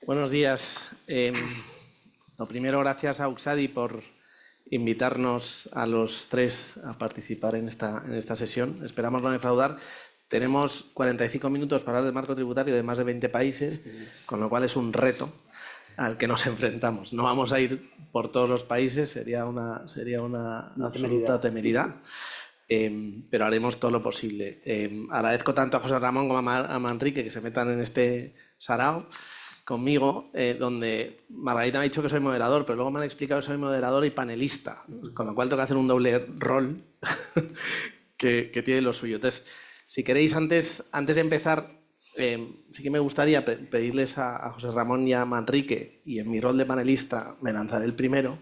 Buenos días. Lo primero, gracias a Uxadi por invitarnos a los tres a participar en esta sesión. Esperamos no defraudar. Tenemos 45 minutos para hablar del marco tributario de más de 20 países, con lo cual es un reto al que nos enfrentamos. No vamos a ir por todos los países, sería una absoluta temeridad. Pero haremos todo lo posible. Agradezco tanto a José Ramón como a Manrique que se metan en este sarao conmigo, donde Margarita me ha dicho que soy moderador, pero luego me han explicado que soy moderador y panelista, con lo cual tengo que hacer un doble rol que tiene lo suyo. Entonces, si queréis, antes de empezar, sí que me gustaría pedirles a José Ramón y a Manrique, y en mi rol de panelista me lanzaré el primero,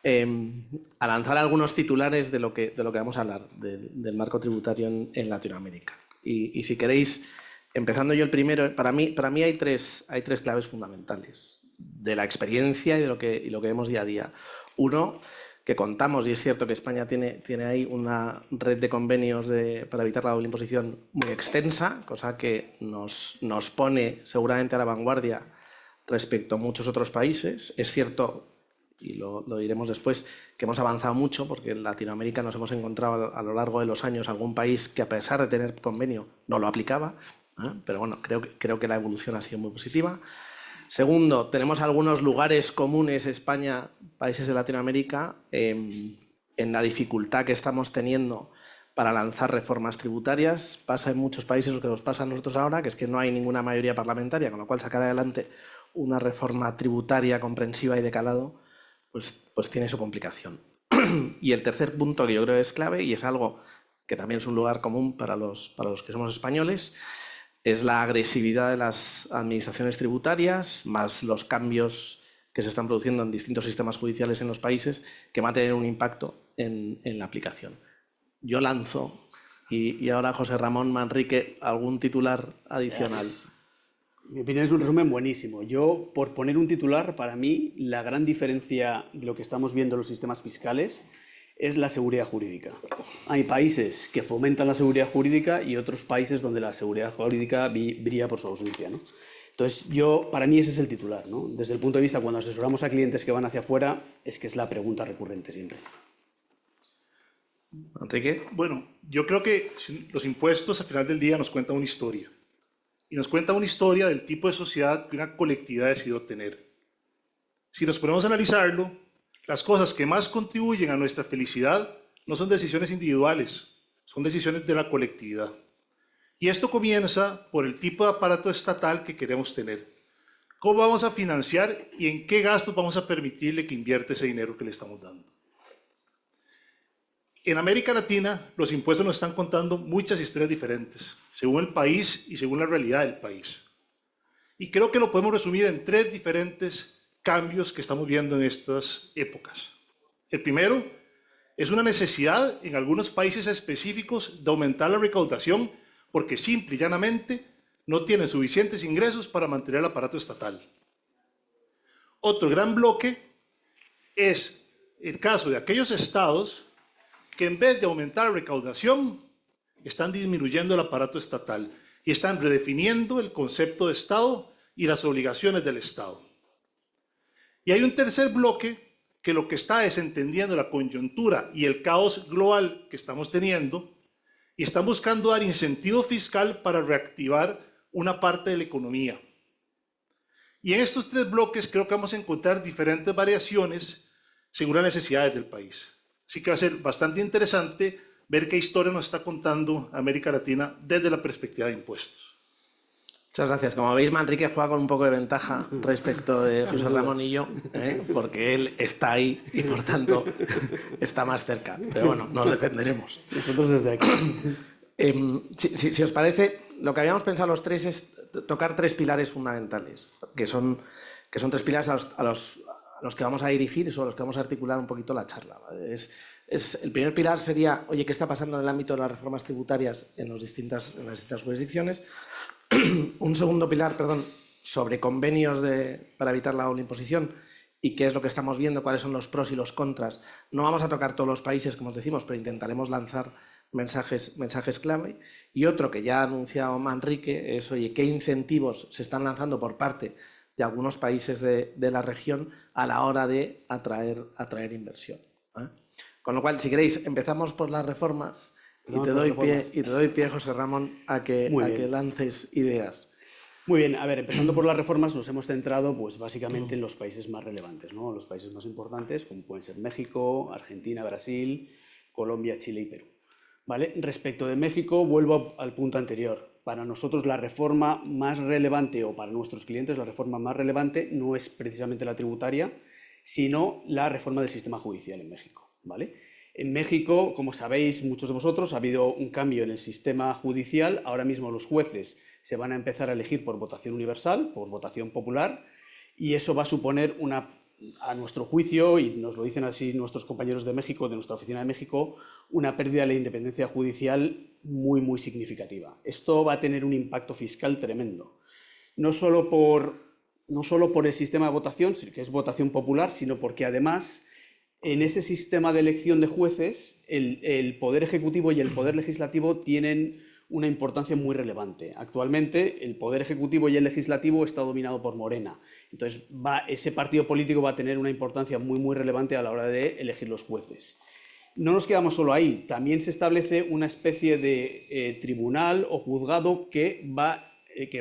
a lanzar algunos titulares de lo que vamos a hablar, del marco tributario en Latinoamérica. Y si queréis, empezando yo el primero, para mí hay tres claves fundamentales de la experiencia y lo que vemos día a día. Uno, que contamos, y es cierto que España tiene ahí una red de convenios para evitar la doble imposición muy extensa, cosa que nos pone seguramente a la vanguardia respecto a muchos otros países. Es cierto, y lo diremos después, que hemos avanzado mucho porque en Latinoamérica nos hemos encontrado a lo largo de los años algún país que, a pesar de tener convenio, no lo aplicaba, pero bueno, creo que la evolución ha sido muy positiva. Segundo, tenemos algunos lugares comunes, España, países de Latinoamérica, en la dificultad que estamos teniendo para lanzar reformas tributarias. Pasa en muchos países lo que nos pasa a nosotros ahora, que es que no hay ninguna mayoría parlamentaria, con lo cual sacar adelante una reforma tributaria comprensiva y de calado pues tiene su complicación. Y el tercer punto, que yo creo que es clave, y es algo que también es un lugar común para los que somos españoles, es la agresividad de las administraciones tributarias, más los cambios que se están produciendo en distintos sistemas judiciales en los países, que van a tener un impacto en la aplicación. Yo lanzo, y ahora José Ramón, Manrique, algún titular adicional. Mi opinión es un resumen buenísimo. Yo, por poner un titular, para mí la gran diferencia de lo que estamos viendo en los sistemas fiscales es la seguridad jurídica. Hay países que fomentan la seguridad jurídica y otros países donde la seguridad jurídica brilla por su ausencia, ¿no? Entonces, para mí ese es el titular, ¿no? Desde el punto de vista, cuando asesoramos a clientes que van hacia afuera, es que es la pregunta recurrente siempre. Enrique. Bueno, yo creo que los impuestos al final del día nos cuentan una historia. Y nos cuenta una historia del tipo de sociedad que una colectividad decidió tener. Si nos ponemos a analizarlo, las cosas que más contribuyen a nuestra felicidad no son decisiones individuales, son decisiones de la colectividad. Y esto comienza por el tipo de aparato estatal que queremos tener. ¿Cómo vamos a financiar y en qué gastos vamos a permitirle que invierta ese dinero que le estamos dando? En América Latina, los impuestos nos están contando muchas historias diferentes, según el país y según la realidad del país. Y creo que lo podemos resumir en tres diferentes cambios que estamos viendo en estas épocas. El primero es una necesidad en algunos países específicos de aumentar la recaudación porque simple y llanamente no tienen suficientes ingresos para mantener el aparato estatal. Otro gran bloque es el caso de aquellos estados que en vez de aumentar la recaudación, están disminuyendo el aparato estatal y están redefiniendo el concepto de Estado y las obligaciones del Estado. Y hay un tercer bloque que lo que está es entendiendo la coyuntura y el caos global que estamos teniendo y están buscando dar incentivo fiscal para reactivar una parte de la economía. Y en estos tres bloques creo que vamos a encontrar diferentes variaciones según las necesidades del país. Así que va a ser bastante interesante ver qué historia nos está contando América Latina desde la perspectiva de impuestos. Muchas gracias. Como veis, Manrique juega con un poco de ventaja respecto de José Ramón y yo, porque él está ahí y, por tanto, está más cerca. Pero bueno, nos defenderemos. Nosotros desde aquí. Si os parece, lo que habíamos pensado los tres es tocar tres pilares fundamentales, que son tres pilares a los que vamos a dirigir y sobre los que vamos a articular un poquito la charla. El primer pilar sería, oye, ¿qué está pasando en el ámbito de las reformas tributarias en las distintas jurisdicciones? Un segundo pilar, sobre convenios para evitar la doble imposición y qué es lo que estamos viendo, cuáles son los pros y los contras. No vamos a tocar todos los países, como os decimos, pero intentaremos lanzar mensajes clave. Y otro que ya ha anunciado Manrique es, oye, ¿qué incentivos se están lanzando por parte de algunos países de la región a la hora de atraer inversión. Con lo cual, si queréis, empezamos por las reformas y te doy pie, José Ramón, a que lances ideas. Muy bien, a ver, empezando por las reformas, nos hemos centrado pues básicamente en los países más relevantes, ¿no? Los países más importantes, como pueden ser México, Argentina, Brasil, Colombia, Chile y Perú. ¿Vale? Respecto de México, vuelvo al punto anterior. Para nosotros la reforma más relevante, o para nuestros clientes la reforma más relevante, no es precisamente la tributaria, sino la reforma del sistema judicial en México, ¿vale? En México, como sabéis muchos de vosotros, ha habido un cambio en el sistema judicial. Ahora mismo los jueces se van a empezar a elegir por votación universal, por votación popular, y eso va a suponer a nuestro juicio, y nos lo dicen así nuestros compañeros de México, de nuestra oficina de México, una pérdida de la independencia judicial muy, muy significativa. Esto va a tener un impacto fiscal tremendo. No solo por el sistema de votación, que es votación popular, sino porque además en ese sistema de elección de jueces el Poder Ejecutivo y el Poder Legislativo tienen una importancia muy relevante. Actualmente el Poder Ejecutivo y el Legislativo está dominado por Morena. Entonces ese partido político va a tener una importancia muy, muy relevante a la hora de elegir los jueces. No nos quedamos solo ahí, también se establece una especie de tribunal o juzgado que va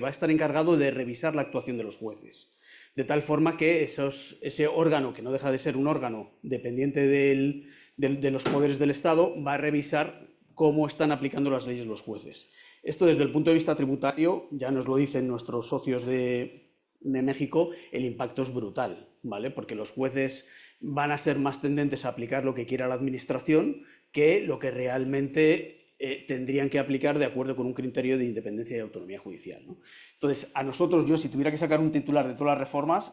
a estar encargado de revisar la actuación de los jueces. De tal forma que ese órgano, que no deja de ser un órgano dependiente de los poderes del Estado, va a revisar cómo están aplicando las leyes los jueces. Esto desde el punto de vista tributario, ya nos lo dicen nuestros socios de México, el impacto es brutal, ¿vale? Porque los jueces van a ser más tendentes a aplicar lo que quiera la administración que lo que realmente tendrían que aplicar de acuerdo con un criterio de independencia y autonomía judicial, ¿no? Entonces, a nosotros, yo si tuviera que sacar un titular de todas las reformas,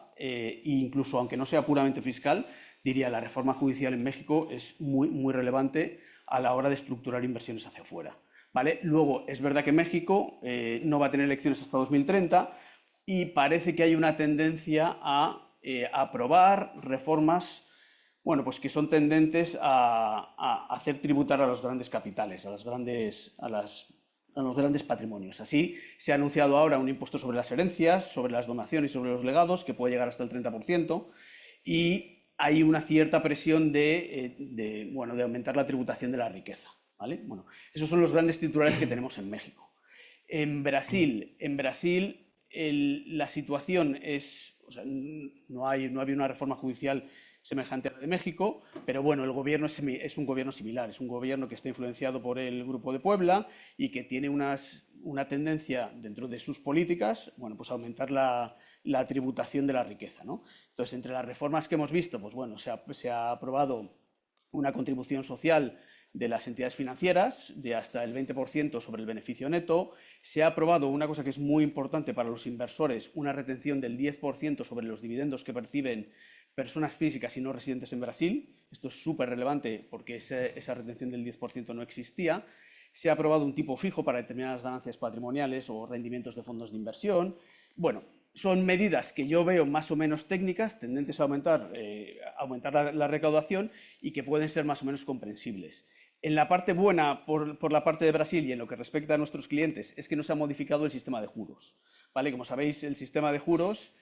incluso aunque no sea puramente fiscal, diría la reforma judicial en México es muy, muy relevante a la hora de estructurar inversiones hacia afuera, ¿vale? Luego, es verdad que México no va a tener elecciones hasta 2030 y parece que hay una tendencia a aprobar reformas, bueno, pues que son tendentes a hacer tributar a los grandes capitales, a los grandes patrimonios. Así, se ha anunciado ahora un impuesto sobre las herencias, sobre las donaciones y sobre los legados, que puede llegar hasta el 30%, y hay una cierta presión de aumentar la tributación de la riqueza, ¿vale? Bueno, esos son los grandes titulares que tenemos en México. En Brasil la situación es, o sea, no había una reforma judicial semejante a la de México, pero bueno, el gobierno es un gobierno similar, es un gobierno que está influenciado por el Grupo de Puebla y que tiene una tendencia dentro de sus políticas, bueno, pues a aumentar la tributación de la riqueza, ¿no? Entonces, entre las reformas que hemos visto, pues bueno, se ha aprobado una contribución social de las entidades financieras de hasta el 20% sobre el beneficio neto. Se ha aprobado una cosa que es muy importante para los inversores, una retención del 10% sobre los dividendos que perciben personas físicas y no residentes en Brasil. Esto es súper relevante porque esa retención del 10% no existía. Se ha aprobado un tipo fijo para determinadas ganancias patrimoniales o rendimientos de fondos de inversión. Bueno, son medidas que yo veo más o menos técnicas, tendentes a aumentar la recaudación y que pueden ser más o menos comprensibles. En la parte buena, por la parte de Brasil y en lo que respecta a nuestros clientes, es que no se ha modificado el sistema de juros, ¿vale? Como sabéis, el sistema de juros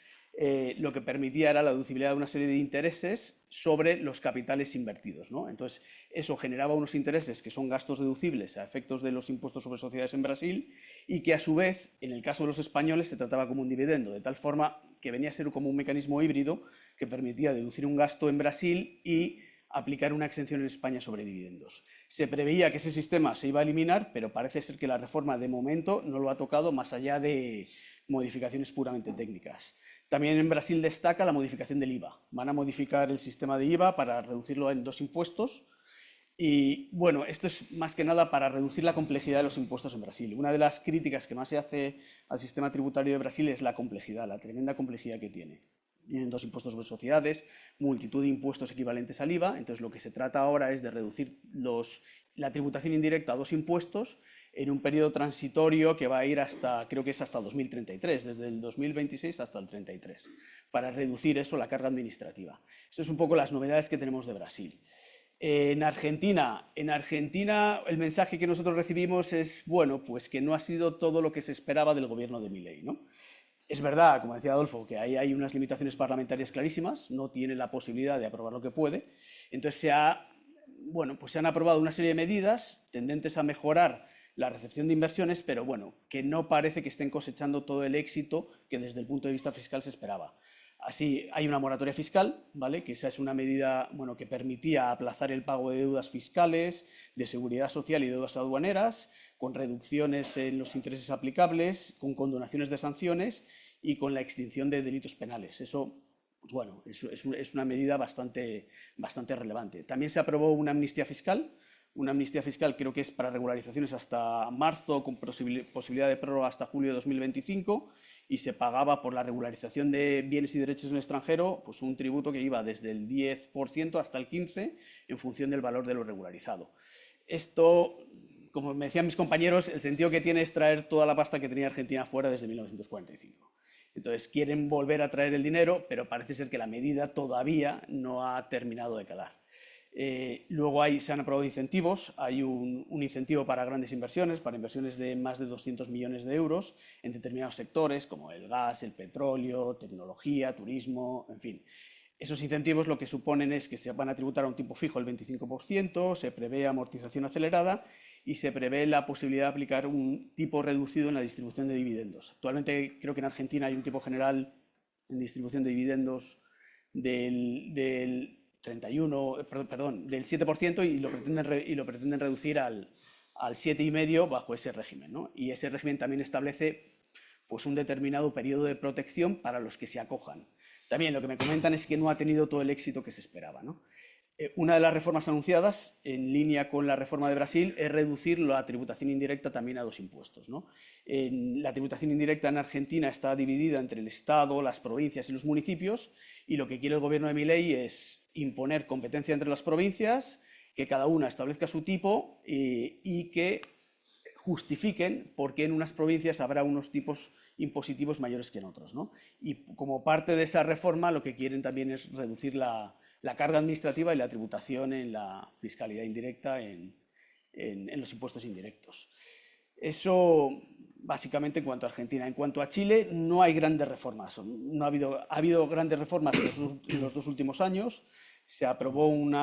lo que permitía era la deducibilidad de una serie de intereses sobre los capitales invertidos, ¿no? Entonces, eso generaba unos intereses que son gastos deducibles a efectos de los impuestos sobre sociedades en Brasil y que a su vez, en el caso de los españoles, se trataba como un dividendo, de tal forma que venía a ser como un mecanismo híbrido que permitía deducir un gasto en Brasil y aplicar una exención en España sobre dividendos. Se preveía que ese sistema se iba a eliminar, pero parece ser que la reforma de momento no lo ha tocado más allá de modificaciones puramente técnicas. También en Brasil destaca la modificación del IVA. Van a modificar el sistema de IVA para reducirlo en 2 impuestos. Y bueno, esto es más que nada para reducir la complejidad de los impuestos en Brasil. Una de las críticas que más se hace al sistema tributario de Brasil es la complejidad, la tremenda complejidad que tiene. Tienen 2 impuestos sobre sociedades, multitud de impuestos equivalentes al IVA. Entonces, lo que se trata ahora es de reducir la tributación indirecta a 2 impuestos en un periodo transitorio que va a ir creo que es hasta 2033, desde el 2026 hasta el 33, para reducir eso, la carga administrativa. Eso es un poco las novedades que tenemos de Brasil. En Argentina el mensaje que nosotros recibimos es, bueno, pues que no ha sido todo lo que se esperaba del gobierno de Milei, ¿no? Es verdad, como decía Adolfo, que ahí hay unas limitaciones parlamentarias clarísimas, no tiene la posibilidad de aprobar lo que puede. Entonces pues se han aprobado una serie de medidas tendentes a mejorar la recepción de inversiones, pero bueno, que no parece que estén cosechando todo el éxito que desde el punto de vista fiscal se esperaba. Así, hay una moratoria fiscal, ¿vale? Que esa es una medida, bueno, que permitía aplazar el pago de deudas fiscales, de seguridad social y deudas aduaneras, con reducciones en los intereses aplicables, con condonaciones de sanciones y con la extinción de delitos penales. Eso, pues bueno, es una medida bastante relevante. También se aprobó una amnistía fiscal creo que es para regularizaciones hasta marzo, con posibilidad de prórroga hasta julio de 2025, y se pagaba por la regularización de bienes y derechos en el extranjero pues un tributo que iba desde el 10% hasta el 15% en función del valor de lo regularizado. Esto, como me decían mis compañeros, el sentido que tiene es traer toda la pasta que tenía Argentina fuera desde 1945. Entonces quieren volver a traer el dinero, pero parece ser que la medida todavía no ha terminado de calar. Luego se han aprobado incentivos, hay un incentivo para grandes inversiones, para inversiones de más de 200 millones de euros en determinados sectores como el gas, el petróleo, tecnología, turismo, en fin. Esos incentivos lo que suponen es que se van a tributar a un tipo fijo el 25%, se prevé amortización acelerada y se prevé la posibilidad de aplicar un tipo reducido en la distribución de dividendos. Actualmente creo que en Argentina hay un tipo general en distribución de dividendos del 7% y lo pretenden reducir al 7,5% bajo ese régimen, ¿no? Y ese régimen también establece pues, un determinado periodo de protección para los que se acojan. También lo que me comentan es que no ha tenido todo el éxito que se esperaba, ¿no? Una de las reformas anunciadas, en línea con la reforma de Brasil, es reducir la tributación indirecta también a 2 impuestos, ¿no? La tributación indirecta en Argentina está dividida entre el Estado, las provincias y los municipios, y lo que quiere el gobierno de Milei es imponer competencia entre las provincias, que cada una establezca su tipo y que justifiquen por qué en unas provincias habrá unos tipos impositivos mayores que en otros, ¿no? Y como parte de esa reforma lo que quieren también es reducir la carga administrativa y la tributación en la fiscalidad indirecta, en los impuestos indirectos. Eso básicamente en cuanto a Argentina. En cuanto a Chile, no hay grandes reformas. No ha habido grandes reformas en los 2 últimos años. Se aprobó un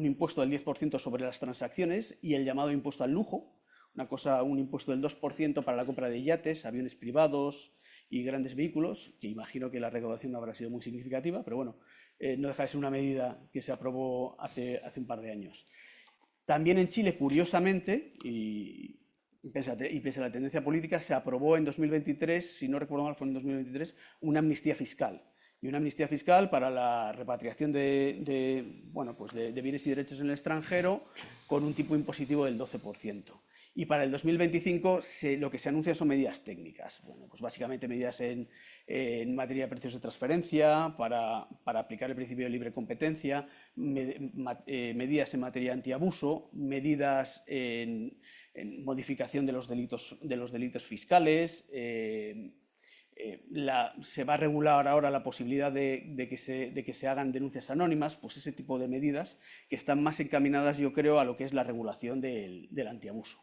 impuesto del 10% sobre las transacciones y el llamado impuesto al lujo, un impuesto del 2% para la compra de yates, aviones privados y grandes vehículos, que imagino que la recaudación no habrá sido muy significativa, pero bueno, no deja de ser una medida que se aprobó hace un par de años. También en Chile, curiosamente, y pese a la tendencia política, se aprobó en 2023, si no recuerdo mal fue en 2023, una amnistía fiscal. Y una amnistía fiscal para la repatriación de bienes y derechos en el extranjero con un tipo impositivo del 12%. Y para el 2025 lo que se anuncia son medidas técnicas. Bueno, pues básicamente medidas en materia de precios de transferencia, para aplicar el principio de libre competencia, medidas en materia de antiabuso, medidas en modificación de los delitos fiscales. Se va a regular ahora la posibilidad de que se hagan denuncias anónimas, pues ese tipo de medidas que están más encaminadas, yo creo, a lo que es la regulación del antiabuso.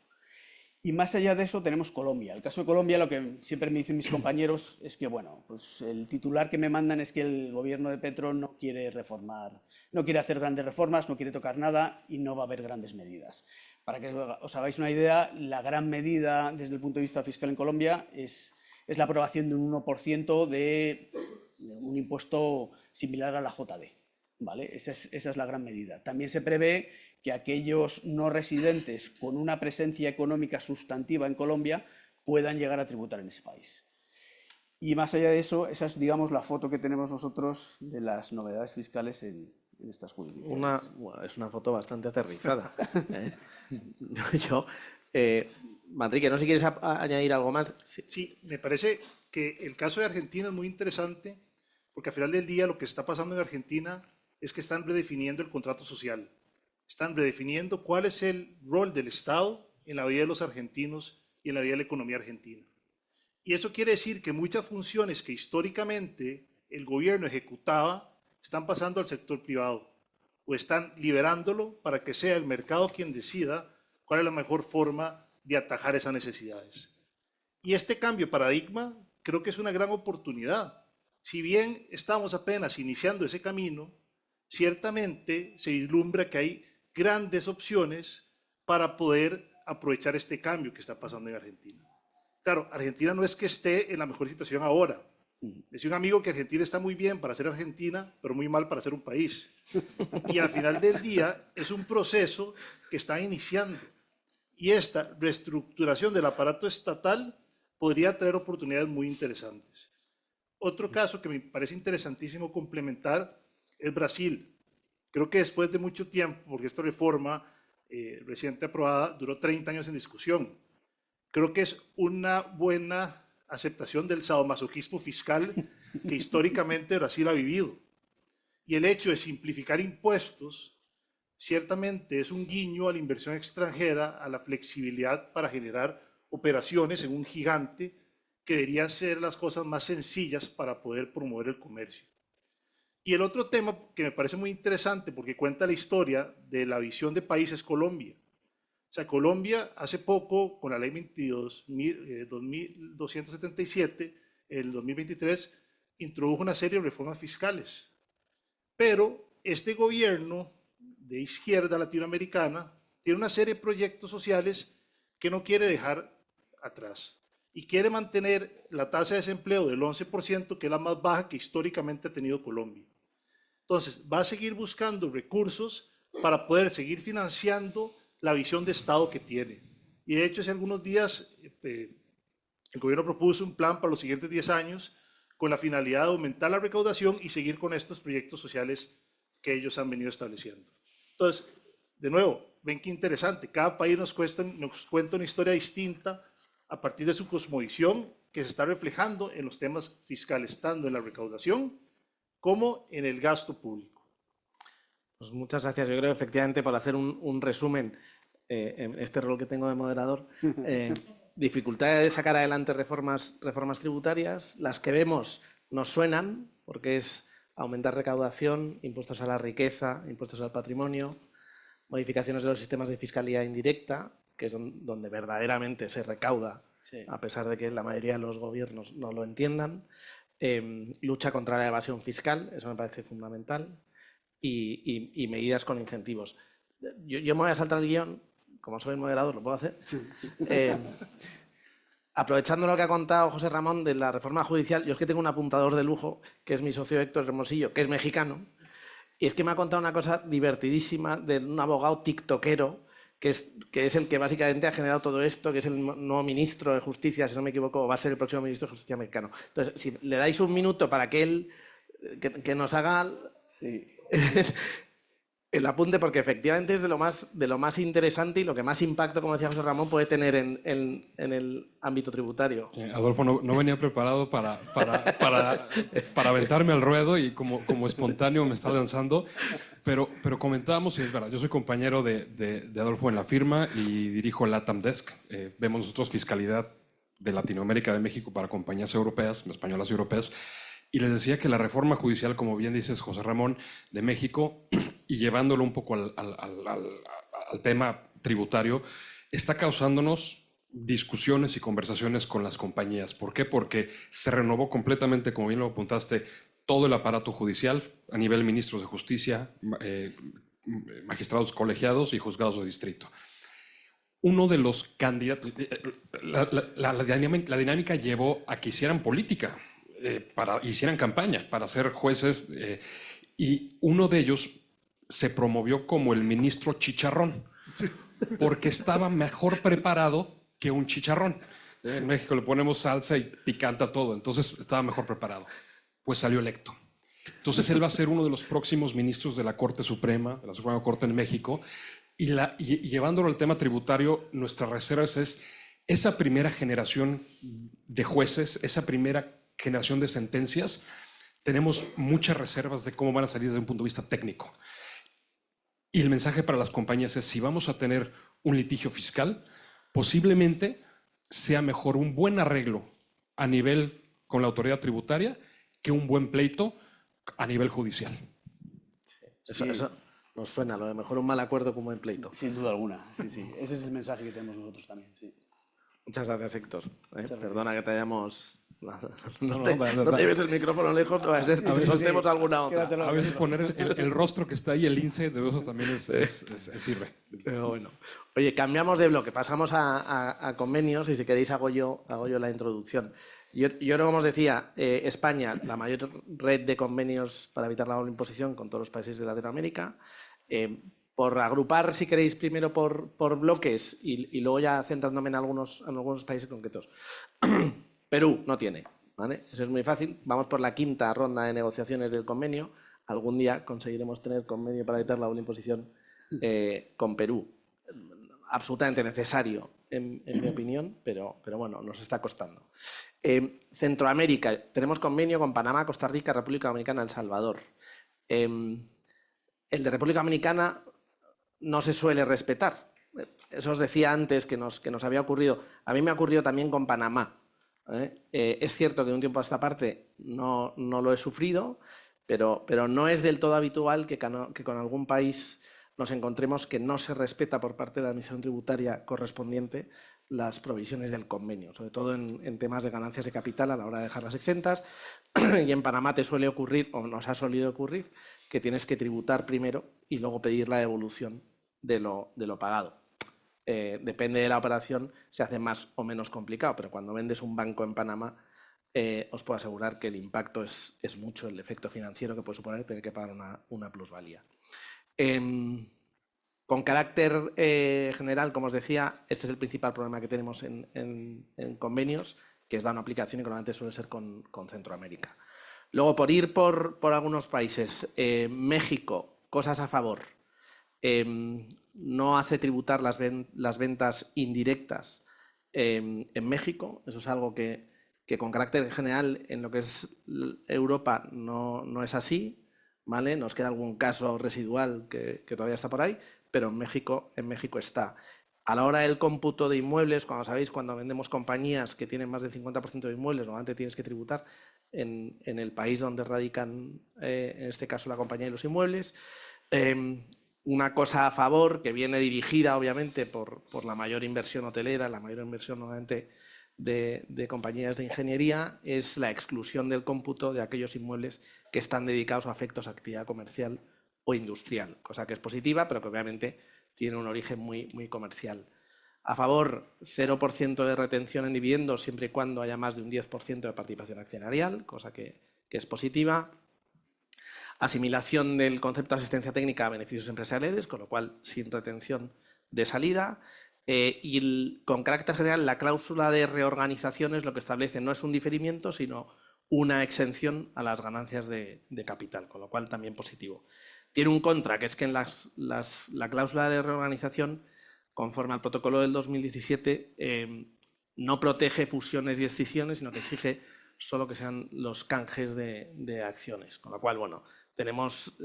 Y más allá de eso tenemos Colombia. El caso de Colombia, lo que siempre me dicen mis compañeros es que, bueno, pues el titular que me mandan es que el gobierno de Petro no quiere reformar, no quiere hacer grandes reformas, no quiere tocar nada y no va a haber grandes medidas. Para que os hagáis una idea, la gran medida desde el punto de vista fiscal en Colombia es la aprobación de un 1% de un impuesto similar a la JD, ¿vale? Esa es la gran medida. También se prevé que aquellos no residentes con una presencia económica sustantiva en Colombia puedan llegar a tributar en ese país. Y más allá de eso, esa es, digamos, la foto que tenemos nosotros de las novedades fiscales en estas jurisdicciones. Es una foto bastante aterrizada. Manrique, no sé si quieres añadir algo más. Sí, me parece que el caso de Argentina es muy interesante porque al final del día lo que está pasando en Argentina es que están redefiniendo el contrato social. Están redefiniendo cuál es el rol del Estado en la vida de los argentinos y en la vida de la economía argentina. Y eso quiere decir que muchas funciones que históricamente el gobierno ejecutaba están pasando al sector privado o están liberándolo para que sea el mercado quien decida cuál es la mejor forma de atajar esas necesidades. Y este cambio de paradigma creo que es una gran oportunidad. Si bien estamos apenas iniciando ese camino, ciertamente se vislumbra que hay grandes opciones para poder aprovechar este cambio que está pasando en Argentina. Claro, Argentina no es que esté en la mejor situación ahora. Decía un amigo que Argentina está muy bien para ser Argentina, pero muy mal para ser un país. Y al final del día es un proceso que está iniciando. Y esta reestructuración del aparato estatal podría traer oportunidades muy interesantes. Otro caso que me parece interesantísimo complementar es Brasil. Creo que después de mucho tiempo, porque esta reforma reciente aprobada duró 30 años en discusión, creo que es una buena aceptación del sadomasoquismo fiscal que históricamente Brasil ha vivido. Y el hecho de simplificar impuestos ciertamente es un guiño a la inversión extranjera, a la flexibilidad para generar operaciones en un gigante que deberían ser las cosas más sencillas para poder promover el comercio. Y el otro tema que me parece muy interesante porque cuenta la historia de la visión de país es Colombia. O sea, Colombia hace poco, con la ley 2277, el 2023, introdujo una serie de reformas fiscales. Pero este gobierno de izquierda latinoamericana tiene una serie de proyectos sociales que no quiere dejar atrás y quiere mantener la tasa de desempleo del 11%, que es la más baja que históricamente ha tenido Colombia. Entonces, va a seguir buscando recursos para poder seguir financiando la visión de Estado que tiene. Y de hecho, hace algunos días el gobierno propuso un plan para los siguientes 10 años con la finalidad de aumentar la recaudación y seguir con estos proyectos sociales que ellos han venido estableciendo. Entonces, de nuevo, ven qué interesante, cada país nos cuenta una historia distinta a partir de su cosmovisión que se está reflejando en los temas fiscales, tanto en la recaudación como en el gasto público. Pues muchas gracias. Yo creo efectivamente por hacer un resumen en este rol que tengo de moderador. Dificultad de sacar adelante reformas tributarias. Las que vemos nos suenan porque es aumentar recaudación, impuestos a la riqueza, impuestos al patrimonio, modificaciones de los sistemas de fiscalidad indirecta, que es donde verdaderamente se recauda, sí, a pesar de que la mayoría de los gobiernos no lo entiendan. Lucha contra la evasión fiscal, eso me parece fundamental. Y medidas con incentivos. Yo me voy a saltar el guión, como soy moderador, lo puedo hacer. Sí. Aprovechando lo que ha contado José Ramón de la reforma judicial, yo es que tengo un apuntador de lujo, que es mi socio Héctor Hermosillo, que es mexicano, y es que me ha contado una cosa divertidísima de un abogado tiktokero, que es el que básicamente ha generado todo esto, que es el nuevo ministro de Justicia, si no me equivoco, o va a ser el próximo ministro de Justicia mexicano. Entonces, si le dais un minuto para que él que nos haga... Sí. El apunte, porque efectivamente es de lo más interesante y lo que más impacto, como decía José Ramón, puede tener en el ámbito tributario. Adolfo, no venía preparado para aventarme al ruedo y como espontáneo me está lanzando, pero comentábamos, y es verdad, yo soy compañero de Adolfo en la firma y dirijo el LATAM Desk. Vemos nosotros fiscalidad de Latinoamérica, de México, para compañías europeas, españolas y europeas. Y les decía que la reforma judicial, como bien dices, José Ramón, de México, y llevándolo un poco al tema tributario, está causándonos discusiones y conversaciones con las compañías. ¿Por qué? Porque se renovó completamente, como bien lo apuntaste, todo el aparato judicial a nivel ministros de justicia, magistrados colegiados y juzgados de distrito. Uno de los candidatos, la dinámica llevó a que hicieran política. Hicieran campaña para ser jueces y uno de ellos se promovió como el ministro chicharrón porque estaba mejor preparado que un chicharrón. En México le ponemos salsa y picanta todo, entonces estaba mejor preparado. Pues salió electo. Entonces él va a ser uno de los próximos ministros de la Corte Suprema, de la Suprema Corte en México, y llevándolo al tema tributario, nuestra reserva es esa primera generación de jueces, esa primera generación de sentencias, tenemos muchas reservas de cómo van a salir desde un punto de vista técnico. Y el mensaje para las compañías es, si vamos a tener un litigio fiscal, posiblemente sea mejor un buen arreglo a nivel con la autoridad tributaria que un buen pleito a nivel judicial. Sí. Eso nos suena, lo de mejor un mal acuerdo como un buen pleito. Sin duda alguna, sí. Ese es el mensaje que tenemos nosotros también, sí. Muchas gracias, Héctor. Perdona que te hayamos No te lleves el micrófono lejos, no va a ser que soltemos alguna otra. A veces poner el rostro que está ahí, el lince de eso también sirve. Pero bueno. Oye, cambiamos de bloque, pasamos a convenios y si queréis hago yo la introducción. Yo como os decía, España, la mayor red de convenios para evitar la doble imposición con todos los países de Latinoamérica. Por agrupar, si queréis, primero por bloques y luego ya centrándome en algunos países concretos. Perú no tiene, ¿vale? Eso es muy fácil. Vamos por la quinta ronda de negociaciones del convenio. Algún día conseguiremos tener convenio para evitar la doble imposición con Perú. Absolutamente necesario, en mi opinión, pero bueno, nos está costando. Centroamérica, tenemos convenio con Panamá, Costa Rica, República Dominicana, El Salvador. El de República Dominicana no se suele respetar. Eso os decía antes que nos había ocurrido. A mí me ha ocurrido también con Panamá. Es cierto que de un tiempo a esta parte no lo he sufrido, pero no es del todo habitual que con algún país nos encontremos que no se respeta por parte de la Administración Tributaria correspondiente las provisiones del convenio, sobre todo en temas de ganancias de capital a la hora de dejarlas exentas. Y en Panamá te suele ocurrir, o nos ha solido ocurrir, que tienes que tributar primero y luego pedir la devolución de lo pagado. Depende de la operación, se hace más o menos complicado, pero cuando vendes un banco en Panamá, os puedo asegurar que el impacto es mucho, el efecto financiero que puede suponer tener que pagar una plusvalía. Con carácter general, como os decía, este es el principal problema que tenemos en convenios, que es la no aplicación y que normalmente suele ser con Centroamérica. Luego, por ir por algunos países, México, cosas a favor. No hace tributar las ventas indirectas en México. Eso es algo que con carácter general en lo que es Europa no es así, ¿vale? Nos queda algún caso residual que todavía está por ahí, pero en México está. A la hora del cómputo de inmuebles, cuando vendemos compañías que tienen más del 50% de inmuebles, normalmente tienes que tributar en el país donde radican, en este caso, la compañía y los inmuebles. Una cosa a favor, que viene dirigida obviamente por la mayor inversión hotelera, la mayor inversión normalmente de compañías de ingeniería, es la exclusión del cómputo de aquellos inmuebles que están dedicados a efectos de actividad comercial o industrial, cosa que es positiva, pero que obviamente tiene un origen muy, muy comercial. A favor, 0% de retención en dividendos siempre y cuando haya más de un 10% de participación accionarial, cosa que es positiva. Asimilación del concepto de asistencia técnica a beneficios empresariales, con lo cual sin retención de salida. Con carácter general, la cláusula de reorganizaciones lo que establece no es un diferimiento, sino una exención a las ganancias de capital, con lo cual también positivo. Tiene un contra, que es que en la cláusula de reorganización, conforme al protocolo del 2017, no protege fusiones y escisiones, sino que exige solo que sean los canjes de acciones. Con lo cual, bueno, tenemos,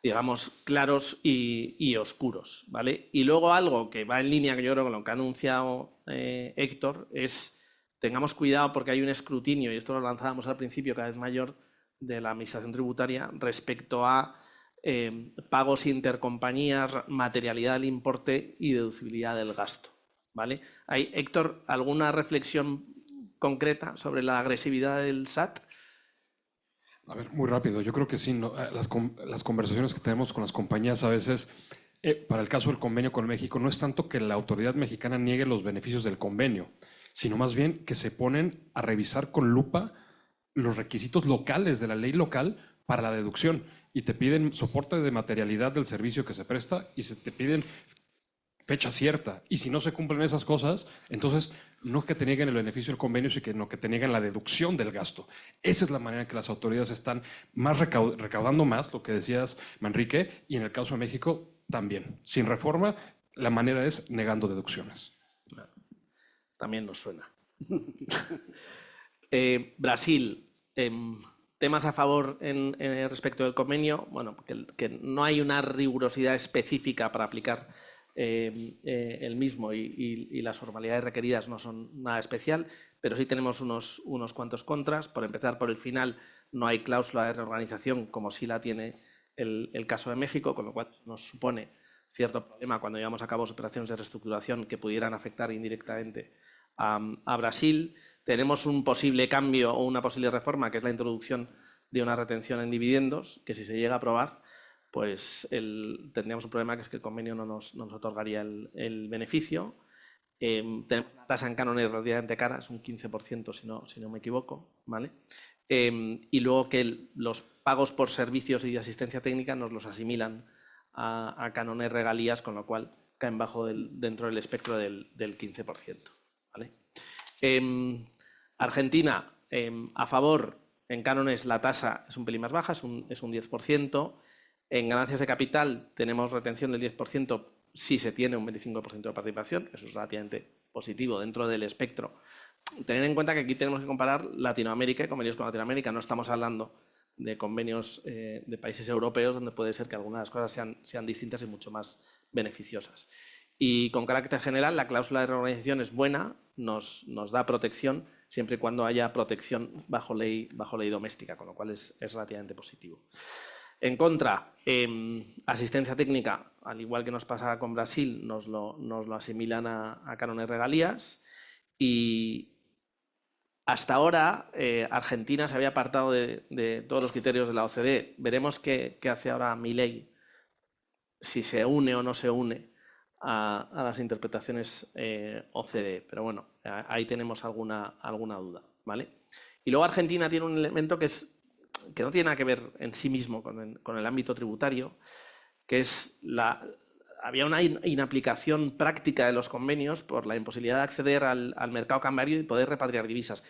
digamos, claros y oscuros, ¿vale? Y luego algo que va en línea, que yo creo con lo que ha anunciado Héctor, es tengamos cuidado porque hay un escrutinio, y esto lo lanzábamos al principio, cada vez mayor, de la Administración Tributaria respecto a pagos intercompañías, materialidad del importe y deducibilidad del gasto, ¿vale? ¿Hay, Héctor, alguna reflexión concreta sobre la agresividad del SAT? A ver, muy rápido. Yo creo que sí. Las conversaciones que tenemos con las compañías a veces, para el caso del convenio con México, no es tanto que la autoridad mexicana niegue los beneficios del convenio, sino más bien que se ponen a revisar con lupa los requisitos locales de la ley local para la deducción y te piden soporte de materialidad del servicio que se presta y se te piden fecha cierta. Y si no se cumplen esas cosas, entonces no es que te nieguen el beneficio del convenio, sino que te nieguen la deducción del gasto. Esa es la manera en que las autoridades están más recaudando más, lo que decías, Manrique, y en el caso de México también. Sin reforma, la manera es negando deducciones. También nos suena. Brasil, temas a favor respecto del convenio, bueno, que no hay una rigurosidad específica para aplicar el mismo y las formalidades requeridas no son nada especial, pero sí tenemos unos cuantos contras. Por empezar, por el final no hay cláusula de reorganización como sí la tiene el caso de México, con lo cual nos supone cierto problema cuando llevamos a cabo operaciones de reestructuración que pudieran afectar indirectamente a Brasil. Tenemos un posible cambio o una posible reforma, que es la introducción de una retención en dividendos, que si se llega a aprobar, pues tendríamos un problema, que es que el convenio no nos otorgaría el beneficio. Tenemos una tasa en cánones relativamente cara, es un 15% si no me equivoco, ¿vale? Y luego que los pagos por servicios y de asistencia técnica nos los asimilan a cánones regalías, con lo cual caen dentro del espectro del 15%, ¿vale? Argentina, a favor, en cánones la tasa es un pelín más baja, es un 10%. En ganancias de capital tenemos retención del 10% si se tiene un 25% de participación, eso es relativamente positivo dentro del espectro. Tener en cuenta que aquí tenemos que comparar Latinoamérica y convenios con Latinoamérica, no estamos hablando de convenios de países europeos, donde puede ser que algunas cosas sean distintas y mucho más beneficiosas. Y con carácter general, la cláusula de reorganización es buena, nos da protección, siempre y cuando haya protección bajo ley doméstica, con lo cual es relativamente positivo. En contra, asistencia técnica, al igual que nos pasa con Brasil, nos lo asimilan a cánones regalías. Y hasta ahora, Argentina se había apartado de todos los criterios de la OCDE. Veremos qué hace ahora Milei, si se une o no se une a las interpretaciones OCDE. Pero bueno, ahí tenemos alguna duda, ¿vale? Y luego Argentina tiene un elemento que no tiene nada que ver en sí mismo con el ámbito tributario, que es había una inaplicación práctica de los convenios por la imposibilidad de acceder al mercado cambiario y poder repatriar divisas.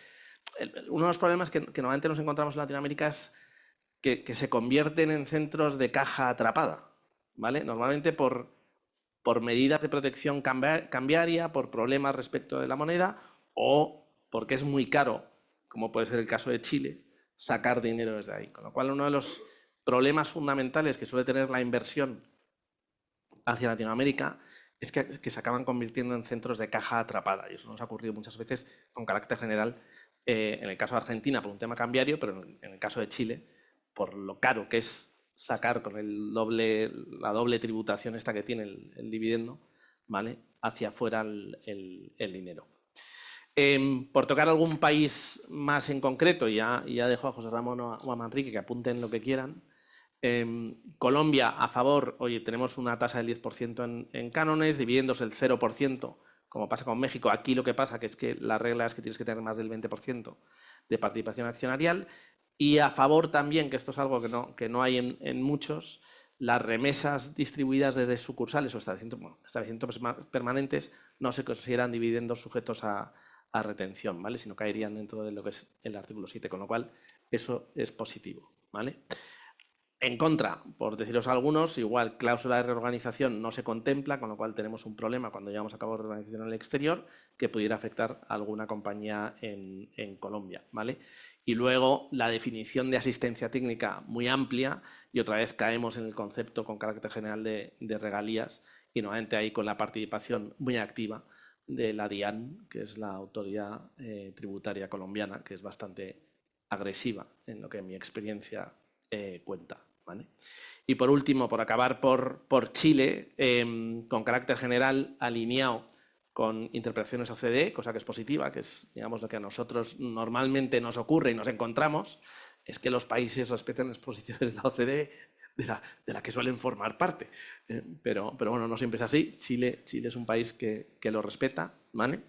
Uno de los problemas que normalmente nos encontramos en Latinoamérica es que se convierten en centros de caja atrapada, ¿vale? Normalmente por medidas de protección cambiaria, por problemas respecto de la moneda o porque es muy caro, como puede ser el caso de Chile, sacar dinero desde ahí. Con lo cual, uno de los problemas fundamentales que suele tener la inversión hacia Latinoamérica es que se acaban convirtiendo en centros de caja atrapada. Y eso nos ha ocurrido muchas veces con carácter general, en el caso de Argentina por un tema cambiario, pero en el caso de Chile por lo caro que es sacar con la doble tributación esta que tiene el dividendo, ¿vale?, hacia afuera el dinero. Por tocar algún país más en concreto, ya dejo a José Ramón o a Manrique que apunten lo que quieran. Colombia, a favor, oye, tenemos una tasa del 10% en cánones, dividendos el 0%, como pasa con México. Aquí lo que pasa que es que la regla es que tienes que tener más del 20% de participación accionarial. Y a favor también, que esto es algo que no hay en muchos, las remesas distribuidas desde sucursales o establecimientos permanentes no se consideran dividendos sujetos a retención, ¿vale?, sino caerían dentro de lo que es el artículo 7, con lo cual eso es positivo, ¿vale? En contra, por deciros algunos, igual cláusula de reorganización no se contempla, con lo cual tenemos un problema cuando llevamos a cabo reorganización en el exterior que pudiera afectar a alguna compañía en Colombia, ¿vale? Y luego la definición de asistencia técnica muy amplia, y otra vez caemos en el concepto con carácter general de regalías, y nuevamente ahí con la participación muy activa de la DIAN, que es la autoridad tributaria colombiana, que es bastante agresiva en lo que en mi experiencia cuenta, ¿vale? Y por último, por acabar por Chile, con carácter general alineado con interpretaciones OCDE, cosa que es positiva, que es, digamos, lo que a nosotros normalmente nos ocurre y nos encontramos, es que los países respeten las posiciones de la OCDE, de la que suelen formar parte. Pero bueno, no siempre es así. Chile es un país que lo respeta, ¿vale?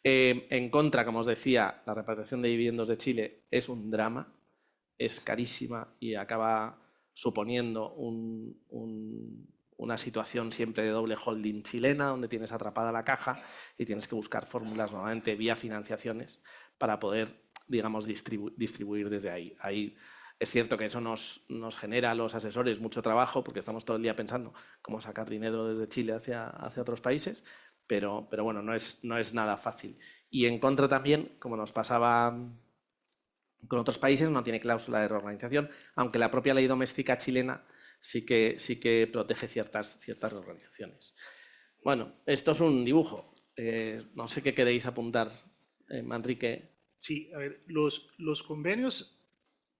En contra, como os decía, la repatriación de dividendos de Chile es un drama, es carísima y acaba suponiendo una situación siempre de doble holding chilena, donde tienes atrapada la caja y tienes que buscar fórmulas normalmente vía financiaciones para poder, digamos, distribuir desde ahí. Ahí es cierto que eso nos genera a los asesores mucho trabajo, porque estamos todo el día pensando cómo sacar dinero desde Chile hacia otros países, pero bueno, no es nada fácil. Y en contra también, como nos pasaba con otros países, no tiene cláusula de reorganización, aunque la propia ley doméstica chilena sí que protege ciertas reorganizaciones. Bueno, esto es un dibujo. No sé qué queréis apuntar, Manrique. Sí, a ver, los convenios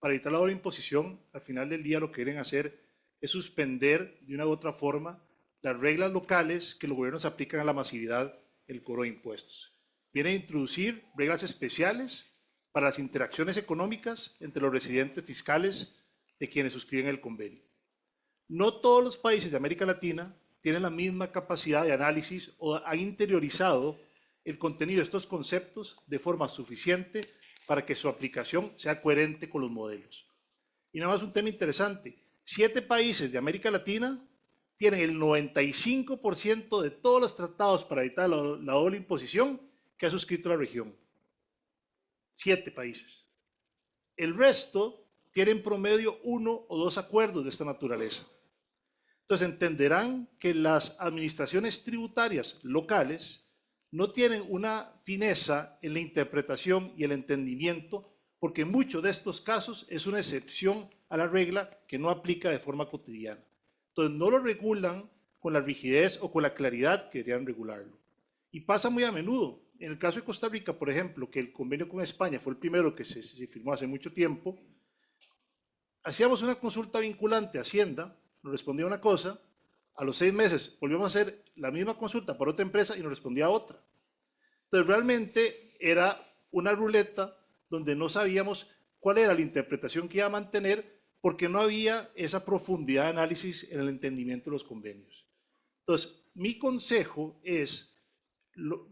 para evitar la doble imposición, al final del día lo que quieren hacer es suspender de una u otra forma las reglas locales que los gobiernos aplican a la masividad del cobro de impuestos. viene a introducir reglas especiales para las interacciones económicas entre los residentes fiscales de quienes suscriben el convenio. No todos los países de América Latina tienen la misma capacidad de análisis o han interiorizado el contenido de estos conceptos de forma suficiente para que su aplicación sea coherente con los modelos. Y nada más un tema interesante, 7 países de América Latina tienen el 95% de todos los tratados para evitar la doble imposición que ha suscrito la región. 7 países. El resto tienen promedio 1 o 2 acuerdos de esta naturaleza. Entonces entenderán que las administraciones tributarias locales no tienen una fineza en la interpretación y el entendimiento, porque en muchos de estos casos es una excepción a la regla que no aplica de forma cotidiana. Entonces no lo regulan con la rigidez o con la claridad que deberían regularlo. Y pasa muy a menudo. En el caso de Costa Rica, por ejemplo, que el convenio con España fue el primero que se firmó hace mucho tiempo, hacíamos una consulta vinculante a Hacienda, nos respondía una cosa, a los 6 meses volvíamos a hacer la misma consulta para otra empresa y nos respondía otra. Entonces realmente era una ruleta donde no sabíamos cuál era la interpretación que iba a mantener porque no había esa profundidad de análisis en el entendimiento de los convenios. Entonces, mi consejo es,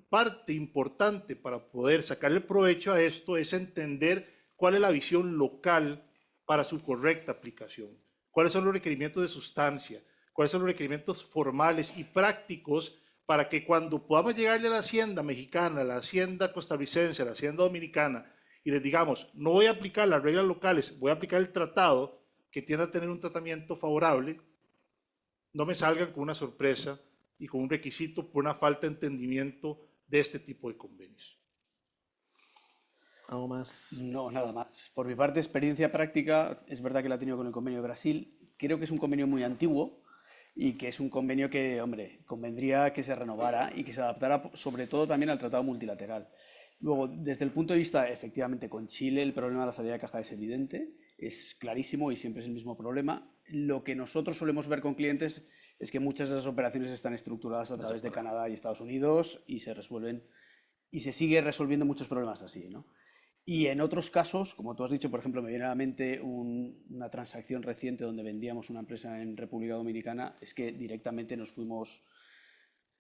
parte importante para poder sacar el provecho a esto es entender cuál es la visión local para su correcta aplicación, cuáles son los requerimientos de sustancia, cuáles son los requerimientos formales y prácticos para que cuando podamos llegarle a la hacienda mexicana, a la hacienda costarricense, a la hacienda dominicana, y les digamos, no voy a aplicar las reglas locales, voy a aplicar el tratado que tiende a tener un tratamiento favorable, no me salgan con una sorpresa y con un requisito por una falta de entendimiento de este tipo de convenios. ¿Algo más? No, nada más. Por mi parte, experiencia práctica, es verdad que la he tenido con el convenio de Brasil. Creo que es un convenio muy antiguo y que es un convenio que, hombre, convendría que se renovara y que se adaptara sobre todo también al tratado multilateral. Luego, desde el punto de vista, efectivamente, con Chile el problema de la salida de caja es evidente, es clarísimo y siempre es el mismo problema. Lo que nosotros solemos ver con clientes es que muchas de esas operaciones están estructuradas a través de Canadá y Estados Unidos y se resuelven y se sigue resolviendo muchos problemas así, ¿no? Y en otros casos, como tú has dicho, por ejemplo, me viene a la mente una transacción reciente donde vendíamos una empresa en República Dominicana, es que directamente nos fuimos,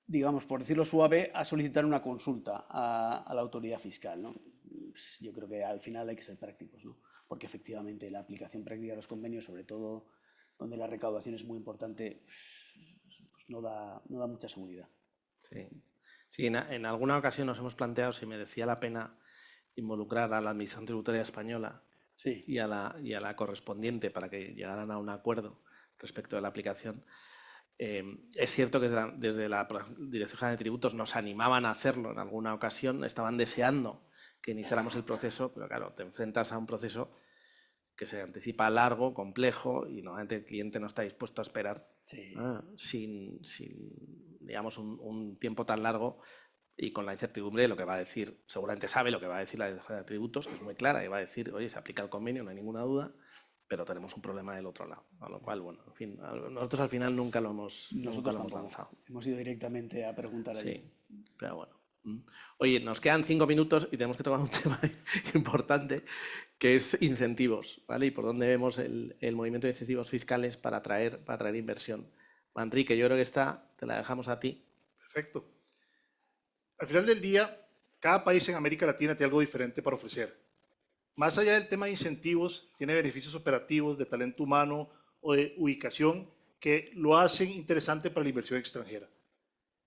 digamos, por decirlo suave, a solicitar una consulta a la autoridad fiscal, ¿no? Pues yo creo que al final hay que ser prácticos, ¿no? Porque efectivamente la aplicación práctica de los convenios, sobre todo donde la recaudación es muy importante, pues no da mucha seguridad. Sí, sí, en alguna ocasión nos hemos planteado si merecía la pena involucrar a la Administración Tributaria Española Sí. y a la correspondiente para que llegaran a un acuerdo respecto de la aplicación. Es cierto que desde la Dirección General de Tributos nos animaban a hacerlo en alguna ocasión, estaban deseando que iniciáramos el proceso, pero claro, te enfrentas a un proceso que se anticipa largo, complejo, y normalmente el cliente no está dispuesto a esperar Sí. sin digamos, un tiempo tan largo y con la incertidumbre de lo que va a decir. Seguramente sabe lo que va a decir la Dirección de Tributos, que es muy clara, y va a decir, oye, se aplica el convenio, no hay ninguna duda, pero tenemos un problema del otro lado. A lo cual, bueno, en fin, nosotros al final nunca lo hemos lanzado. Hemos ido directamente a preguntar allí. Sí, pero bueno. Oye, nos quedan 5 minutos y tenemos que tocar un tema importante, que es incentivos, ¿vale? Y por dónde vemos el movimiento de incentivos fiscales para atraer inversión. Enrique, yo creo que esta te la dejamos a ti. Perfecto. Al final del día, cada país en América Latina tiene algo diferente para ofrecer. Más allá del tema de incentivos, tiene beneficios operativos, de talento humano o de ubicación que lo hacen interesante para la inversión extranjera.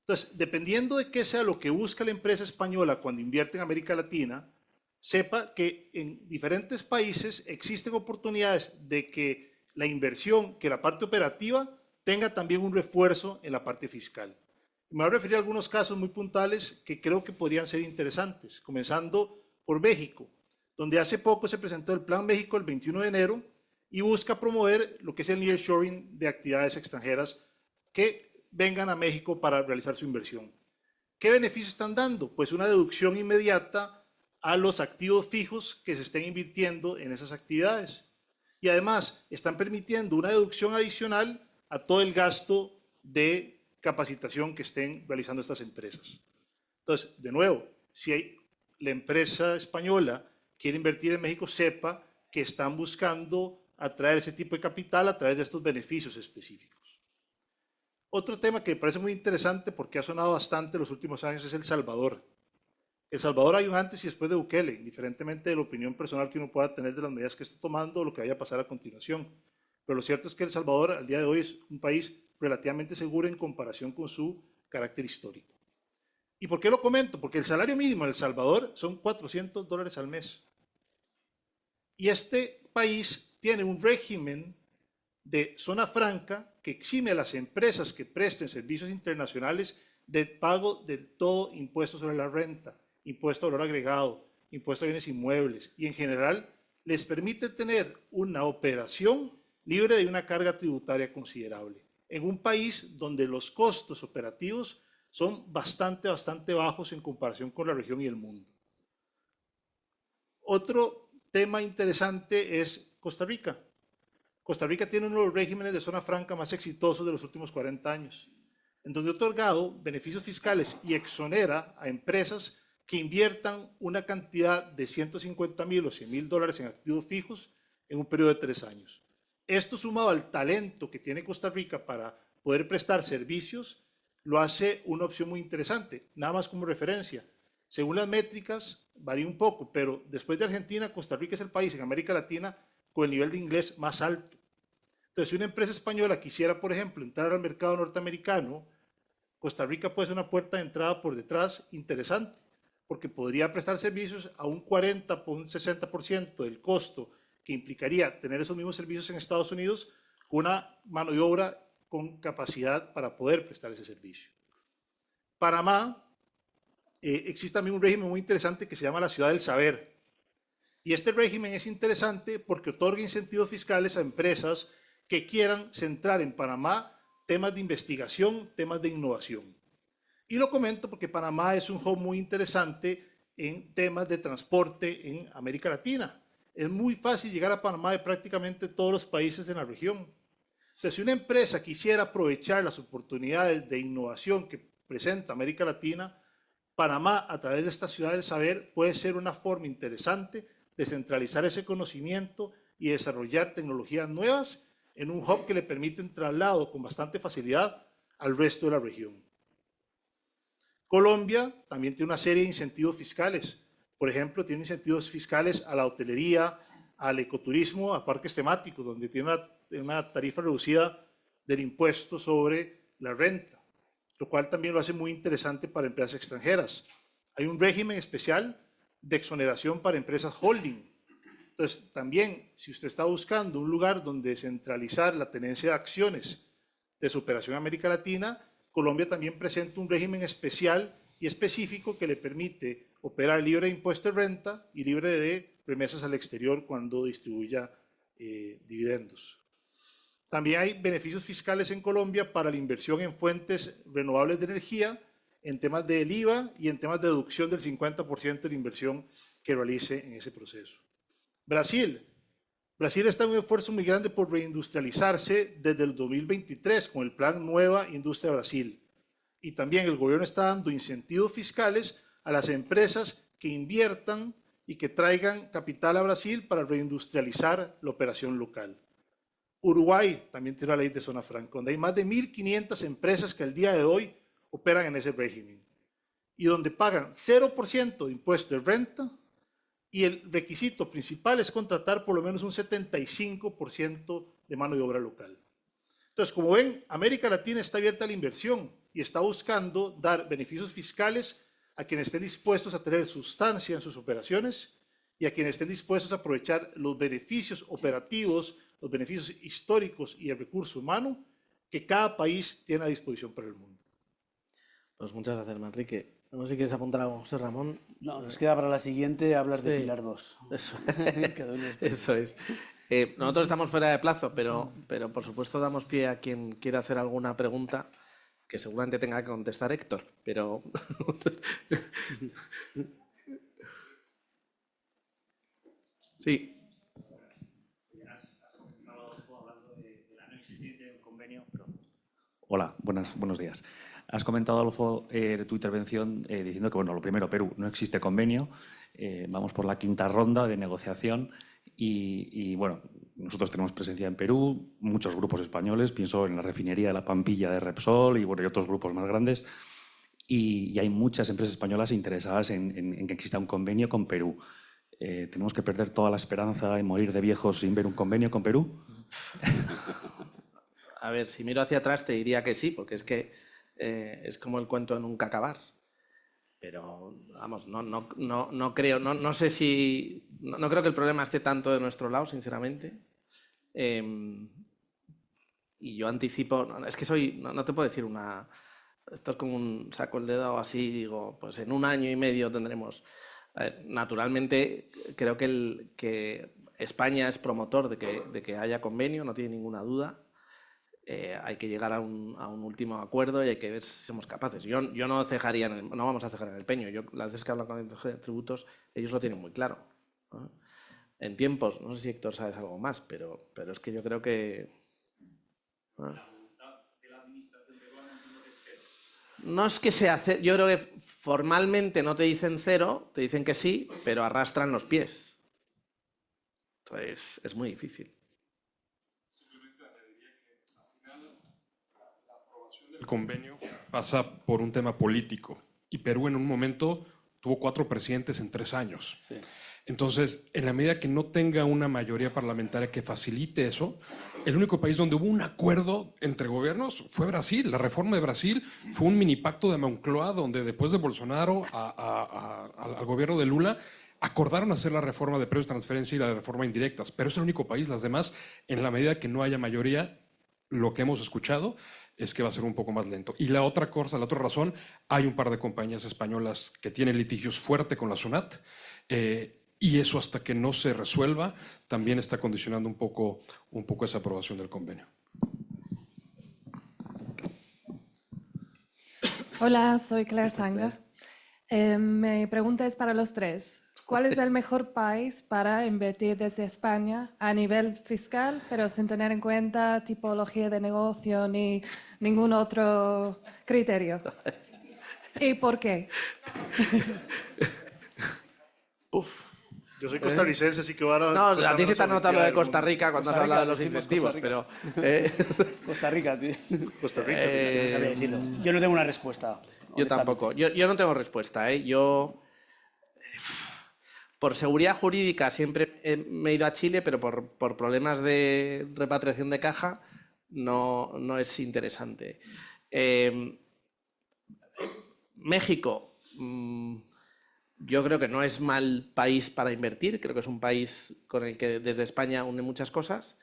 Entonces, dependiendo de qué sea lo que busca la empresa española cuando invierte en América Latina, sepa que en diferentes países existen oportunidades de que la inversión, que la parte operativa, tenga también un refuerzo en la parte fiscal. Me voy a referir a algunos casos muy puntuales que creo que podrían ser interesantes, comenzando por México, donde hace poco se presentó el Plan México el 21 de enero y busca promover lo que es el nearshoring de actividades extranjeras que vengan a México para realizar su inversión. ¿Qué beneficios están dando? Pues una deducción inmediata a los activos fijos que se estén invirtiendo en esas actividades. Y además están permitiendo una deducción adicional a todo el gasto de capacitación que estén realizando estas empresas. Entonces, de nuevo, si la empresa española quiere invertir en México, sepa que están buscando atraer ese tipo de capital a través de estos beneficios específicos. Otro tema que me parece muy interesante porque ha sonado bastante en los últimos años es El Salvador. El Salvador hay un antes y después de Bukele, indiferentemente de la opinión personal que uno pueda tener de las medidas que está tomando o lo que vaya a pasar a continuación. Pero lo cierto es que El Salvador al día de hoy es un país relativamente seguro en comparación con su carácter histórico. ¿Y por qué lo comento? Porque el salario mínimo en El Salvador son $400 al mes. Y este país tiene un régimen de zona franca que exime a las empresas que presten servicios internacionales del pago de todo impuesto sobre la renta, impuesto a valor agregado, impuesto a bienes inmuebles y en general les permite tener una operación libre de una carga tributaria considerable en un país donde los costos operativos son bastante bajos en comparación con la región y el mundo. Otro tema interesante es Costa Rica. Costa Rica tiene uno de los regímenes de zona franca más exitosos de los últimos 40 años, en donde ha otorgado beneficios fiscales y exonera a empresas que inviertan una cantidad de $150,000 o $100,000 en activos fijos en un periodo de 3 años. Esto sumado al talento que tiene Costa Rica para poder prestar servicios, lo hace una opción muy interesante. Nada más como referencia, según las métricas, varía un poco, pero después de Argentina, Costa Rica es el país en América Latina con el nivel de inglés más alto. Entonces, si una empresa española quisiera, por ejemplo, entrar al mercado norteamericano, Costa Rica puede ser una puerta de entrada por detrás interesante, porque podría prestar servicios a un 40 o un 60% del costo que implicaría tener esos mismos servicios en Estados Unidos con una mano de obra con capacidad para poder prestar ese servicio. Panamá, existe también un régimen muy interesante que se llama la Ciudad del Saber. Y este régimen es interesante porque otorga incentivos fiscales a empresas que quieran centrar en Panamá temas de investigación, temas de innovación. Y lo comento porque Panamá es un hub muy interesante en temas de transporte en América Latina. Es muy fácil llegar a Panamá de prácticamente todos los países en la región. Entonces, si una empresa quisiera aprovechar las oportunidades de innovación que presenta América Latina, Panamá, a través de esta ciudad del saber, puede ser una forma interesante de centralizar ese conocimiento y desarrollar tecnologías nuevas en un hub que le permite un traslado con bastante facilidad al resto de la región. Colombia también tiene una serie de incentivos fiscales. Por ejemplo, tiene incentivos fiscales a la hotelería, al ecoturismo, a parques temáticos, donde tiene una tarifa reducida del impuesto sobre la renta, lo cual también lo hace muy interesante para empresas extranjeras. Hay un régimen especial de exoneración para empresas holding. Entonces, también, si usted está buscando un lugar donde centralizar la tenencia de acciones de su operación en América Latina, Colombia también presenta un régimen especial y específico que le permite operar libre de impuesto de renta y libre de remesas al exterior cuando distribuya dividendos. También hay beneficios fiscales en Colombia para la inversión en fuentes renovables de energía, en temas del IVA y en temas de deducción del 50% de la inversión que realice en ese proceso. Brasil está en un esfuerzo muy grande por reindustrializarse desde el 2023 con el plan Nueva Industria Brasil. Y también el gobierno está dando incentivos fiscales a las empresas que inviertan y que traigan capital a Brasil para reindustrializar la operación local. Uruguay también tiene una ley de zona franca, donde hay más de 1.500 empresas que al día de hoy operan en ese régimen y donde pagan 0% de impuesto de renta y el requisito principal es contratar por lo menos un 75% de mano de obra local. Entonces, como ven, América Latina está abierta a la inversión y está buscando dar beneficios fiscales a quienes estén dispuestos a tener sustancia en sus operaciones y a quienes estén dispuestos a aprovechar los beneficios operativos, los beneficios históricos y el recurso humano que cada país tiene a disposición para el mundo. Pues muchas gracias, Manrique. No sé si quieres apuntar algo, José Ramón. No, nos queda para la siguiente hablar de Sí. Pilar 2. Eso, eso es. Nosotros estamos fuera de plazo, pero por supuesto damos pie a quien quiera hacer alguna pregunta que seguramente tenga que contestar Héctor, pero... Sí. Has comentado hablando de la no existencia de un convenio, pero... Hola, buenos días. Has comentado, Adolfo, tu intervención diciendo que, bueno, lo primero, Perú, no existe convenio, vamos por la 5ª ronda de negociación y, bueno, nosotros tenemos presencia en Perú, muchos grupos españoles, pienso en la refinería de La Pampilla de Repsol y, bueno, y otros grupos más grandes, y hay muchas empresas españolas interesadas en que exista un convenio con Perú. ¿Tenemos que perder toda la esperanza y morir de viejos sin ver un convenio con Perú? A ver, si miro hacia atrás te diría que sí, porque es que es como el cuento de nunca acabar. Pero, vamos, no creo, no sé si... No creo que el problema esté tanto de nuestro lado, sinceramente. Y yo anticipo... Es que no te puedo decir una... Esto es como un saco el dedo así, digo, pues en 1 año y medio tendremos... naturalmente, creo que España es promotor de que haya convenio, no tiene ninguna duda. Hay que llegar a un último acuerdo y hay que ver si somos capaces. Yo no cejaría, no vamos a cejar en el empeño. Las veces que hablo con el tributos, ellos lo tienen muy claro, ¿no? En tiempos, no sé si Héctor sabes algo más, pero es que yo creo que... ¿no? No es que sea cero, yo creo que formalmente no te dicen cero, te dicen que sí, pero arrastran los pies. Entonces es muy difícil. El convenio pasa por un tema político y Perú en un momento tuvo 4 presidentes en 3 años. Sí. Entonces, en la medida que no tenga una mayoría parlamentaria que facilite eso, el único país donde hubo un acuerdo entre gobiernos fue Brasil. La reforma de Brasil fue un mini pacto de Moncloa donde después de Bolsonaro al gobierno de Lula acordaron hacer la reforma de precios de transferencia y la de reforma indirectas, pero es el único país. Las demás, en la medida que no haya mayoría, lo que hemos escuchado es que va a ser un poco más lento. Y la otra cosa, la otra razón, hay un par de compañías españolas que tienen litigios fuertes con la SUNAT, y eso hasta que no se resuelva también está condicionando un poco esa aprobación del convenio. Hola, soy Claire Sanger. Mi pregunta es para los tres. ¿Cuál es el mejor país para invertir desde España a nivel fiscal, pero sin tener en cuenta tipología de negocio ni ningún otro criterio? ¿Y por qué? Yo soy costarricense, así que ahora... No, a ti se te ha notado lo de Costa Rica cuando has hablado de los incentivos, pero... Costa Rica, tío. Costa Rica. No sabía decirlo. Yo no tengo una respuesta. Yo tampoco. Yo no tengo respuesta, ¿eh? Yo... Por seguridad jurídica siempre me he ido a Chile, pero por problemas de repatriación de caja no es interesante. México, yo creo que no es mal país para invertir, creo que es un país con el que desde España une muchas cosas,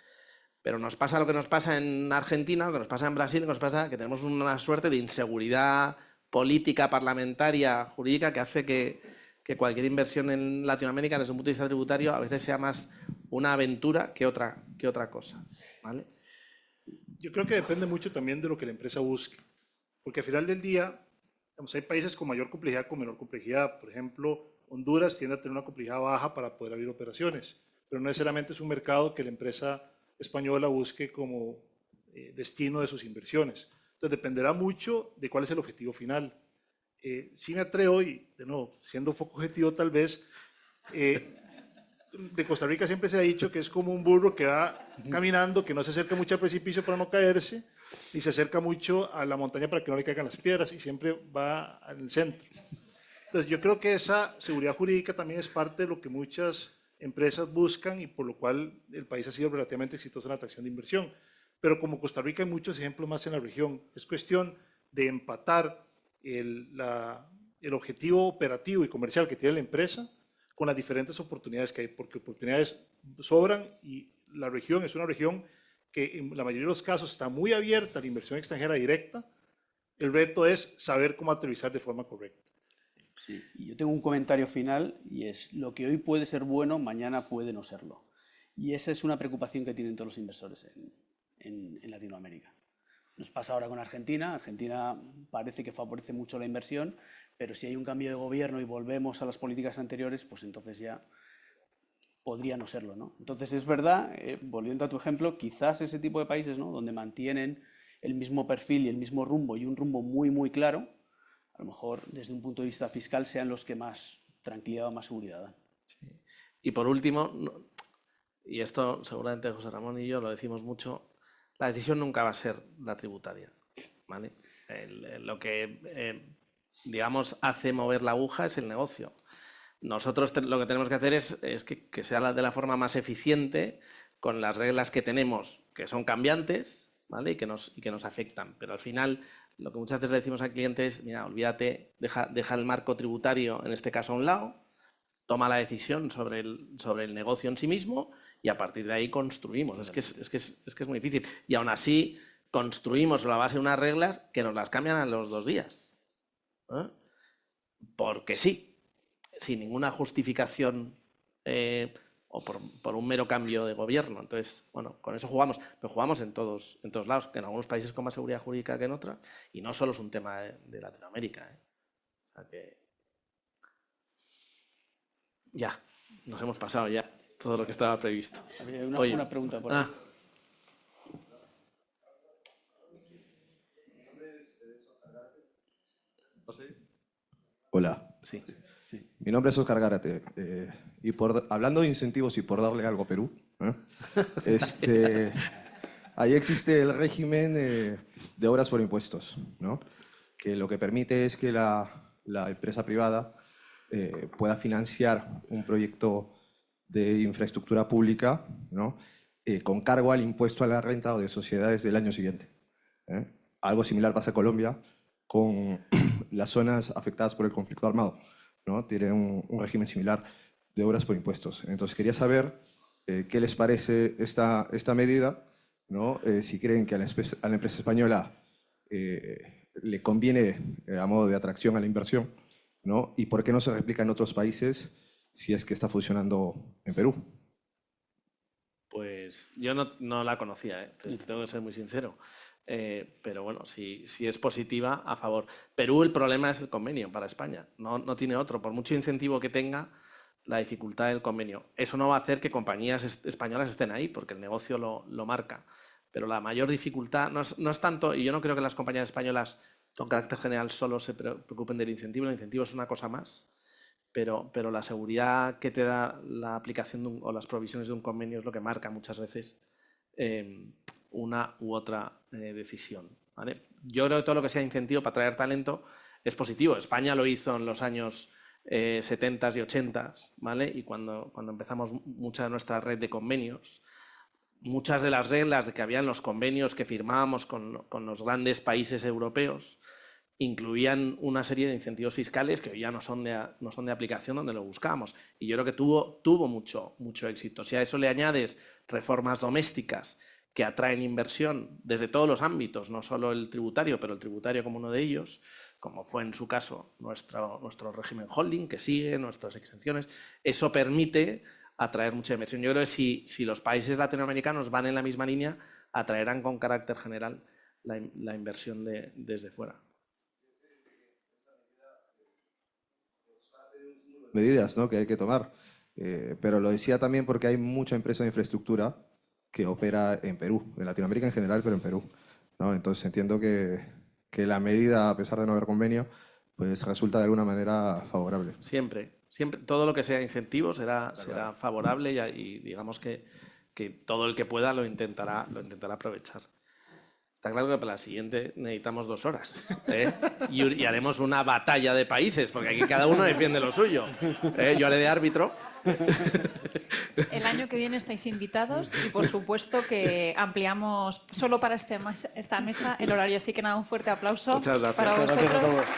pero nos pasa lo que nos pasa en Argentina, lo que nos pasa en Brasil, lo que nos pasa que tenemos una suerte de inseguridad política, parlamentaria, jurídica, que hace que cualquier inversión en Latinoamérica, desde un punto de vista tributario, a veces sea más una aventura que otra cosa, ¿vale? Yo creo que depende mucho también de lo que la empresa busque, porque al final del día, hay países con mayor complejidad, con menor complejidad. Por ejemplo, Honduras tiende a tener una complejidad baja para poder abrir operaciones, pero no necesariamente es un mercado que la empresa española busque como destino de sus inversiones. Entonces, dependerá mucho de cuál es el objetivo final. Sí me atrevo, y de nuevo, siendo un poco objetivo tal vez, de Costa Rica siempre se ha dicho que es como un burro que va caminando, que no se acerca mucho al precipicio para no caerse, ni se acerca mucho a la montaña para que no le caigan las piedras, y siempre va al centro. Entonces yo creo que esa seguridad jurídica también es parte de lo que muchas empresas buscan y por lo cual el país ha sido relativamente exitoso en la atracción de inversión. Pero como Costa Rica hay muchos ejemplos más en la región. Es cuestión de empatar el objetivo operativo y comercial que tiene la empresa con las diferentes oportunidades que hay, porque oportunidades sobran y la región es una región que en la mayoría de los casos está muy abierta a la inversión extranjera directa. El reto es saber cómo aterrizar de forma correcta. Sí, y yo tengo un comentario final y es: lo que hoy puede ser bueno, mañana puede no serlo. Y esa es una preocupación que tienen todos los inversores en Latinoamérica. Nos pasa ahora con Argentina. Argentina parece que favorece mucho la inversión, pero si hay un cambio de gobierno y volvemos a las políticas anteriores, pues entonces ya podría no serlo, ¿no? Entonces es verdad, volviendo a tu ejemplo, quizás ese tipo de países, ¿no?, donde mantienen el mismo perfil y el mismo rumbo y un rumbo muy, muy claro, a lo mejor desde un punto de vista fiscal sean los que más tranquilidad o más seguridad dan. Y por último, y esto seguramente José Ramón y yo lo decimos mucho, la decisión nunca va a ser la tributaria, ¿vale? Lo que, digamos, hace mover la aguja es el negocio. Nosotros lo que tenemos que hacer es que sea de la forma más eficiente, con las reglas que tenemos, que son cambiantes, ¿vale? y que nos afectan. Pero al final, lo que muchas veces le decimos al cliente es, mira, olvídate, deja el marco tributario, en este caso a un lado, toma la decisión sobre el negocio en sí mismo y a partir de ahí construimos. Es que es muy difícil. Y aún así construimos sobre la base de unas reglas que nos las cambian a los 2 días. Porque sí, sin ninguna justificación o por un mero cambio de gobierno. Entonces, bueno, con eso jugamos, pero jugamos en todos lados, que en algunos países con más seguridad jurídica que en otros, y no solo es un tema de Latinoamérica. O sea que ya, nos hemos pasado ya todo lo que estaba previsto. Había Oye, una pregunta por ahí. Hola, Sí. mi nombre es Óscar Gárate. Y hablando de incentivos y por darle algo a Perú, ahí existe el régimen de obras por impuestos, ¿no? Que lo que permite es que la empresa privada pueda financiar un proyecto de infraestructura pública, ¿no? Con cargo al impuesto a la renta o de sociedades del año siguiente. Algo similar pasa en Colombia con las zonas afectadas por el conflicto armado, ¿no? Tienen un régimen similar de obras por impuestos. Entonces quería saber qué les parece esta medida, ¿no? Si creen que a la empresa española le conviene a modo de atracción a la inversión, ¿no? Y por qué no se replica en otros países si es que está funcionando en Perú. Pues yo no la conocía, tengo que ser muy sincero. Pero bueno, si es positiva, a favor. Perú, el problema es el convenio para España, no tiene otro. Por mucho incentivo que tenga, la dificultad del convenio. Eso no va a hacer que compañías españolas estén ahí, porque el negocio lo marca. Pero la mayor dificultad no es tanto, y yo no creo que las compañías españolas con carácter general solo se preocupen del incentivo. El incentivo es una cosa más, pero la seguridad que te da la aplicación o las provisiones de un convenio es lo que marca muchas veces una u otra decisión, ¿vale? Yo creo que todo lo que sea incentivo para atraer talento es positivo. España lo hizo en los años 70 y 80, ¿vale? Y cuando empezamos mucha de nuestra red de convenios, muchas de las reglas que había en los convenios que firmábamos con los grandes países europeos incluían una serie de incentivos fiscales que hoy ya no son de aplicación donde lo buscábamos. Y yo creo que tuvo mucho éxito. Si a eso le añades reformas domésticas que atraen inversión desde todos los ámbitos, no solo el tributario, pero el tributario como uno de ellos, como fue en su caso nuestro régimen holding, que sigue, nuestras exenciones, eso permite atraer mucha inversión. Yo creo que si los países latinoamericanos van en la misma línea, atraerán con carácter general la inversión desde fuera. Medidas, ¿no?, que hay que tomar. Pero lo decía también porque hay mucha empresa de infraestructura que opera en Perú, en Latinoamérica en general, pero en Perú, ¿no? Entonces entiendo que la medida, a pesar de no haber convenio, pues resulta de alguna manera favorable. Siempre, todo lo que sea incentivo será favorable y digamos que todo el que pueda lo intentará aprovechar. Está claro que para la siguiente necesitamos 2 horas, ¿eh? Y haremos una batalla de países, porque aquí cada uno defiende lo suyo. Yo haré de árbitro. El año que viene estáis invitados y por supuesto que ampliamos solo para esta mesa el horario. Así que nada, un fuerte aplauso Muchas gracias. para Muchas gracias a vosotros. todos.